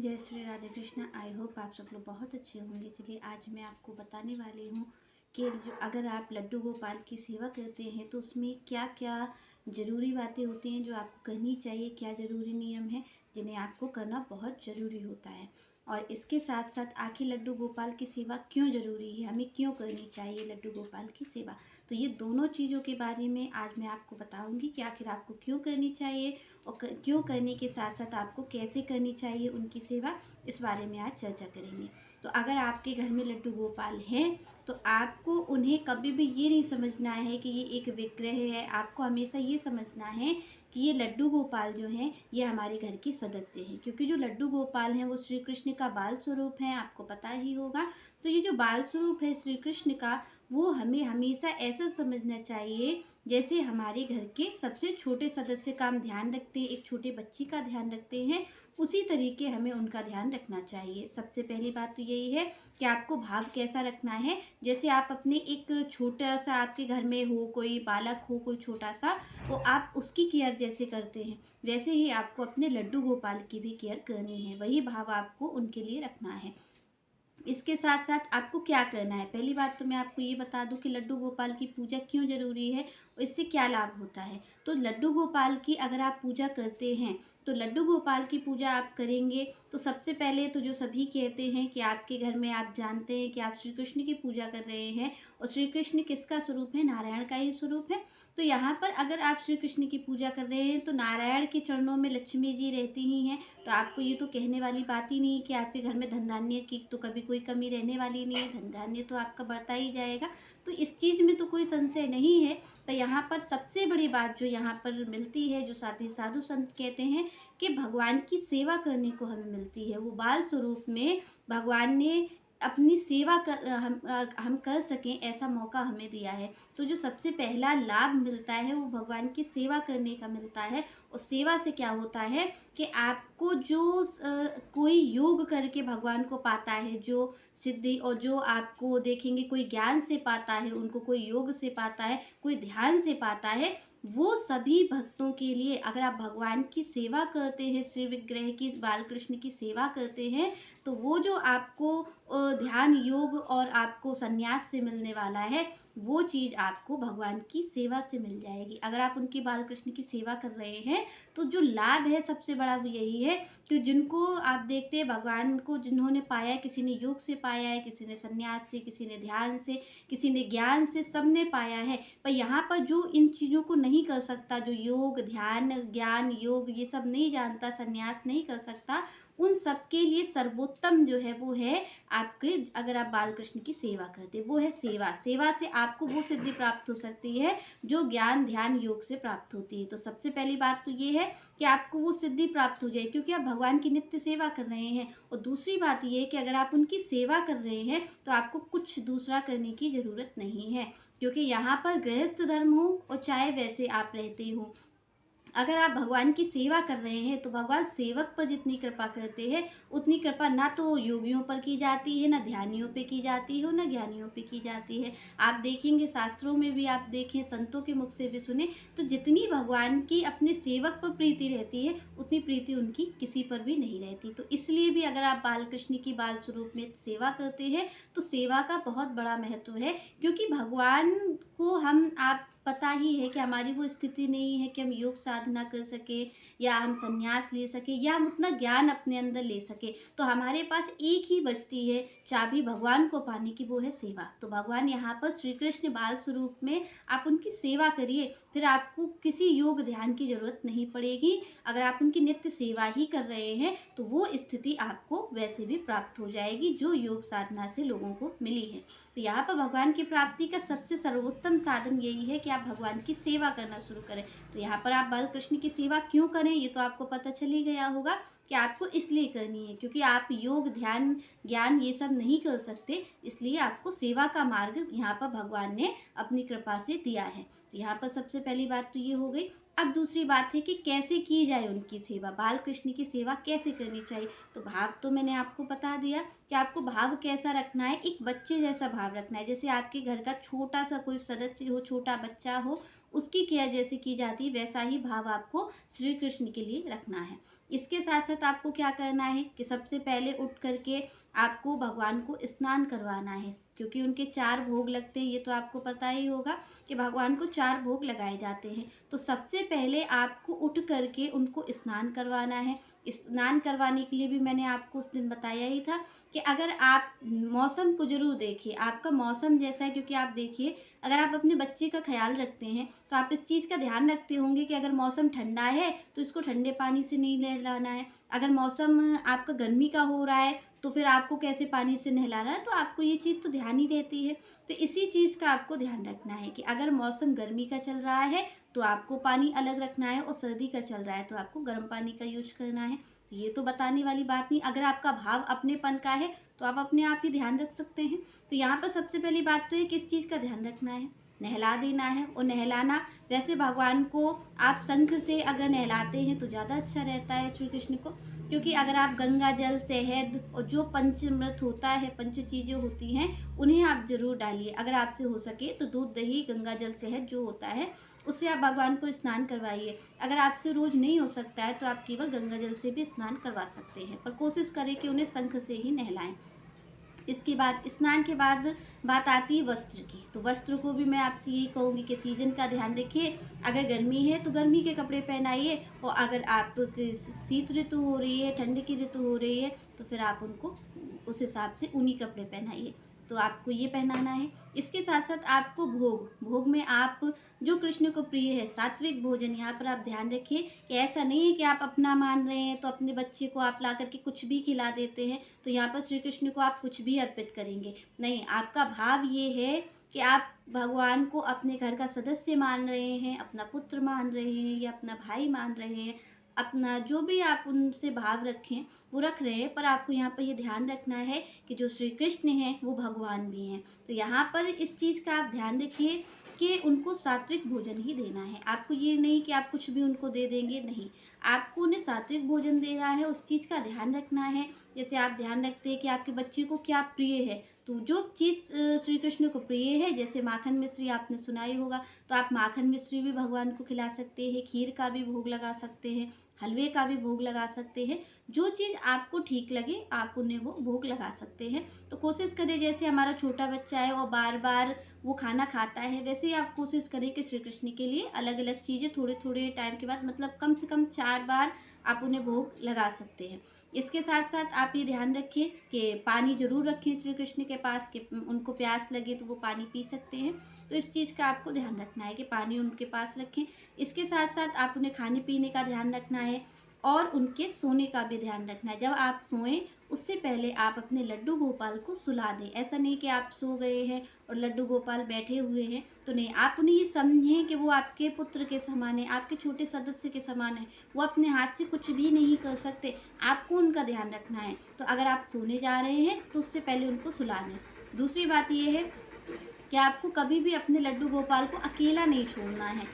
जय Shri Radhe Krishna. I hope आप सब लोग बहुत अच्छे होंगे। चलिए आज मैं आपको बताने वाली हूँ कि जो अगर आप लड्डू गोपाल की सेवा करते हैं तो उसमें क्या क्या ज़रूरी बातें होती हैं जो आपको करनी चाहिए, क्या ज़रूरी नियम है जिन्हें आपको करना बहुत ज़रूरी होता है। और इसके साथ साथ आखिर लड्डू गोपाल की सेवा क्यों ज़रूरी है, हमें क्यों करनी चाहिए लड्डू गोपाल की सेवा। तो ये दोनों चीज़ों के बारे में आज मैं आपको बताऊंगी कि आखिर आपको क्यों करनी चाहिए और क्यों करने के साथ साथ आपको कैसे करनी चाहिए उनकी सेवा, इस बारे में आज चर्चा करेंगे। तो अगर आपके घर में लड्डू गोपाल हैं तो आपको उन्हें कभी भी ये नहीं समझना है कि ये एक विग्रह है। आपको हमेशा ये समझना है कि ये लड्डू गोपाल जो हैं ये हमारे घर के सदस्य हैं, क्योंकि जो लड्डू गोपाल हैं वो श्री कृष्ण का बाल स्वरूप हैं, आपको पता ही होगा। तो ये जो बाल स्वरूप है श्री कृष्ण का, वो हमें हमेशा ऐसा समझना चाहिए जैसे हमारे घर के सबसे छोटे सदस्य का हम ध्यान रखते हैं, एक छोटे बच्चे का ध्यान रखते हैं, उसी तरीके हमें उनका ध्यान रखना चाहिए। सबसे पहली बात तो यही है कि आपको भाव कैसा रखना है। जैसे आप अपने एक छोटा सा, आपके घर में हो कोई बालक हो कोई छोटा सा, वो आप उसकी केयर जैसे करते हैं वैसे ही आपको अपने लड्डू गोपाल की भी केयर करनी है, वही भाव आपको उनके लिए रखना है। इसके साथ साथ आपको क्या करना है, पहली बात तो मैं आपको ये बता दूं कि लड्डू गोपाल की पूजा क्यों ज़रूरी है और इससे क्या लाभ होता है। तो लड्डू गोपाल की अगर आप पूजा करते हैं तो लड्डू गोपाल की पूजा आप करेंगे तो सबसे पहले तो जो सभी कहते हैं कि आपके घर में आप जानते हैं कि आप श्री कृष्ण की पूजा कर रहे हैं, और श्री कृष्ण किसका स्वरूप है, नारायण का ही स्वरूप है। तो यहाँ पर अगर आप श्री कृष्ण की पूजा कर रहे हैं तो नारायण के चरणों में लक्ष्मी जी रहती ही हैं, तो आपको ये तो कहने वाली बात ही नहीं है कि आपके घर में धन धान्य की तो कभी कोई कमी रहने वाली नहीं है, धन धान्य तो आपका बढ़ता ही जाएगा। तो इस चीज़ में तो कोई संशय नहीं है। तो यहाँ पर सबसे बड़ी बात जो यहाँ पर मिलती है, जो सभी साधु संत कहते हैं कि भगवान की सेवा करने को हमें मिलती है। वो बाल स्वरूप में भगवान ने अपनी सेवा कर हम कर सकें ऐसा मौका हमें दिया है। तो जो सबसे पहला लाभ मिलता है वो भगवान की सेवा करने का मिलता है। और सेवा से क्या होता है कि आपको जो कोई योग करके भगवान को पाता है, जो सिद्धि, और जो आपको देखेंगे कोई ज्ञान से पाता है, उनको कोई योग से पाता है, कोई ध्यान से पाता है, वो सभी भक्तों के लिए अगर आप भगवान की सेवा करते हैं, श्री विग्रह की, बाल कृष्ण की सेवा करते हैं, तो वो जो आपको ध्यान योग और आपको संन्यास से मिलने वाला है, वो चीज़ आपको भगवान की सेवा से मिल जाएगी। अगर आप उनकी बाल कृष्ण की सेवा कर रहे हैं तो जो लाभ है सबसे बड़ा वो यही है कि जिनको आप देखते हैं भगवान को जिन्होंने पाया है, किसी ने योग से पाया है, किसी ने संन्यास से, किसी ने ध्यान से, किसी ने ज्ञान से, सबने पाया है। पर यहाँ पर जो इन चीज़ों को नहीं कर सकता, जो योग ध्यान ज्ञान योग ये सब नहीं जानता, संन्यास नहीं कर सकता, उन सब के लिए सर्वोत्तम जो है वो है आपके, अगर आप बाल कृष्ण की सेवा करते हैं, वो है सेवा। सेवा से आपको वो सिद्धि प्राप्त हो सकती है जो ज्ञान ध्यान योग से प्राप्त होती है। तो सबसे पहली बात तो ये है कि आपको वो सिद्धि प्राप्त हो जाए क्योंकि आप भगवान की नित्य सेवा कर रहे हैं। और दूसरी बात ये है कि अगर आप उनकी सेवा कर रहे हैं तो आपको कुछ दूसरा करने की ज़रूरत नहीं है, क्योंकि यहाँ पर गृहस्थ धर्म हो और चाहे वैसे आप रहते हो, अगर आप भगवान की सेवा कर रहे हैं तो भगवान सेवक पर जितनी कृपा करते हैं उतनी कृपा ना तो योगियों पर की जाती है, ना ध्यानियों पे की जाती है, ना ज्ञानियों पे की जाती है। आप देखेंगे शास्त्रों में भी, आप देखें संतों के मुख से भी सुने, तो जितनी भगवान की अपने सेवक पर प्रीति रहती है उतनी प्रीति उनकी किसी पर भी नहीं रहती। तो इसलिए भी अगर आप बाल कृष्ण की बाल स्वरूप में सेवा करते हैं तो सेवा का बहुत बड़ा महत्व है, क्योंकि भगवान को हम आप पता ही है कि हमारी वो स्थिति नहीं है कि हम योग साधना कर सके या हम संन्यास ले सके या हम उतना ज्ञान अपने अंदर ले सके। तो हमारे पास एक ही बचती है चाबी भगवान को पाने की, वो है सेवा। तो भगवान यहाँ पर श्री कृष्ण बाल स्वरूप में आप उनकी सेवा करिए, फिर आपको किसी योग ध्यान की जरूरत नहीं पड़ेगी। अगर आप उनकी नित्य सेवा ही कर रहे हैं तो वो स्थिति आपको वैसे भी प्राप्त हो जाएगी जो योग साधना से लोगों को मिली है। तो यहाँ पर भगवान की प्राप्ति का सबसे सर्वोत्तम साधन यही है कि आप भगवान की सेवा करना शुरू करें। तो यहाँ पर आप बाल कृष्ण की सेवा क्यों करें ये तो आपको पता चल ही गया होगा कि आपको इसलिए करनी है क्योंकि आप योग ध्यान ज्ञान ये सब नहीं कर सकते, इसलिए आपको सेवा का मार्ग यहाँ पर भगवान ने अपनी कृपा से दिया है। तो यहाँ पर सबसे पहली बात तो ये हो गई। अब दूसरी बात है कि कैसे की जाए उनकी सेवा, बाल कृष्ण की सेवा कैसे करनी चाहिए। तो भाव तो मैंने आपको बता दिया कि आपको भाव कैसा रखना है, एक बच्चे जैसा भाव रखना है। जैसे आपके घर का छोटा सा कोई सदस्य हो, छोटा बच्चा हो, उसकी केयर जैसे की जाती है वैसा ही भाव आपको श्री कृष्ण के लिए रखना है। इसके साथ साथ आपको क्या करना है कि सबसे पहले उठ करके आपको भगवान को स्नान करवाना है, क्योंकि उनके 4 भोग लगते हैं, ये तो आपको पता ही होगा कि भगवान को 4 भोग लगाए जाते हैं। तो सबसे पहले आपको उठ करके उनको स्नान करवाना है। स्नान करवाने के लिए भी मैंने आपको उस दिन बताया ही था कि अगर आप मौसम को ज़रूर देखिए, आपका मौसम जैसा है, क्योंकि आप देखिए अगर आप अपने बच्चे का ख्याल रखते हैं तो आप इस चीज़ का ध्यान रखते होंगे कि अगर मौसम ठंडा है तो इसको ठंडे पानी से नहीं नहलाना है, अगर मौसम आपका गर्मी का हो रहा है तो फिर आपको कैसे पानी से नहलाना है, तो आपको ये चीज़ तो ध्यान ही रहती है। तो इसी चीज़ का आपको ध्यान रखना है कि अगर मौसम गर्मी का चल रहा है तो आपको पानी अलग रखना है, और सर्दी का चल रहा है तो आपको गर्म पानी का यूज करना है। ये तो बताने वाली बात नहीं। अगर आपका भाव अपनेपन का है तो आप अपने आप ही ध्यान रख सकते हैं। तो यहाँ पर सबसे पहली बात तो है किस चीज़ का ध्यान रखना है, नहला देना है। और नहलाना, वैसे भगवान को आप शंख से अगर नहलाते हैं तो ज़्यादा अच्छा रहता है श्री कृष्ण को, क्योंकि अगर आप गंगा जल, शहद और जो पंचामृत होता है, पंच चीज़ें होती हैं, उन्हें आप ज़रूर डालिए। अगर आपसे हो सके तो दूध, दही, गंगा जल, शहद जो होता है उससे आप भगवान को स्नान करवाइए। अगर आपसे रोज़ नहीं हो सकता है तो आप केवल गंगा जल से भी स्नान करवा सकते हैं, पर कोशिश करें कि उन्हें शंख से ही नहलाएं। इसके बाद, स्नान के बाद बात आती है वस्त्र की। तो वस्त्र को भी मैं आपसे यही कहूँगी कि सीजन का ध्यान रखिए। अगर गर्मी है तो गर्मी के कपड़े पहनाइए, और अगर आप शीत ऋतु हो रही है, ठंड की ऋतु हो रही है, तो फिर आप उनको उस हिसाब से ऊनी कपड़े पहनाइए। तो आपको ये पहनाना है। इसके साथ साथ आपको भोग में आप जो कृष्ण को प्रिय है, सात्विक भोजन, यहाँ पर आप ध्यान रखिए कि ऐसा नहीं है कि आप अपना मान रहे हैं तो अपने बच्चे को आप ला करके कुछ भी खिला देते हैं, तो यहाँ पर श्री कृष्ण को आप कुछ भी अर्पित करेंगे। नहीं, आपका भाव ये है कि आप भगवान को अपने घर का सदस्य मान रहे हैं, अपना पुत्र मान रहे हैं, या अपना भाई मान रहे हैं, अपना जो भी आप उनसे भाव रखें वो रख रहे हैं। पर आपको यहाँ पर ये ध्यान रखना है कि जो श्री कृष्ण हैं वो भगवान भी हैं। तो यहाँ पर इस चीज़ का आप ध्यान रखिए कि उनको सात्विक भोजन ही देना है। आपको ये नहीं कि आप कुछ भी उनको दे देंगे, नहीं, आपको उन्हें सात्विक भोजन देना है, उस चीज़ का ध्यान रखना है। जैसे आप ध्यान रखते हैं कि आपके बच्चे को क्या प्रिय है, तो जो चीज़ श्री कृष्ण को प्रिय है, जैसे माखन मिश्री आपने सुना ही होगा, तो आप माखन मिश्री भी भगवान को खिला सकते हैं, खीर का भी भोग लगा सकते हैं, हलवे का भी भोग लगा सकते हैं। जो चीज़ आपको ठीक लगे आप उन्हें वो भोग लगा सकते हैं। तो कोशिश करें, जैसे हमारा छोटा बच्चा है और बार बार वो खाना खाता है, वैसे ही आप कोशिश करें कि श्री कृष्ण के लिए अलग अलग चीज़ें थोड़े थोड़े टाइम के बाद, मतलब कम से कम 4 बार आप उन्हें भोग लगा सकते हैं। इसके साथ साथ आप ये ध्यान रखिए कि पानी ज़रूर रखें श्री कृष्ण के पास, कि उनको प्यास लगे तो वो पानी पी सकते हैं। तो इस चीज़ का आपको ध्यान रखना है कि पानी उनके पास रखें। इसके साथ साथ आप उन्हें खाने पीने का ध्यान रखना है, और उनके सोने का भी ध्यान रखना है। जब आप सोएं उससे पहले आप अपने लड्डू गोपाल को सुला दें। ऐसा नहीं कि आप सो गए हैं और लड्डू गोपाल बैठे हुए हैं, तो नहीं, आप उन्हें ये समझें कि वो आपके पुत्र के समान है, आपके छोटे सदस्य के समान है। वो अपने हाथ से कुछ भी नहीं कर सकते, आपको उनका ध्यान रखना है। तो अगर आप सोने जा रहे हैं तो उससे पहले उनको सुला दें। दूसरी बात ये है कि आपको कभी भी अपने लड्डू गोपाल को अकेला नहीं छोड़ना है।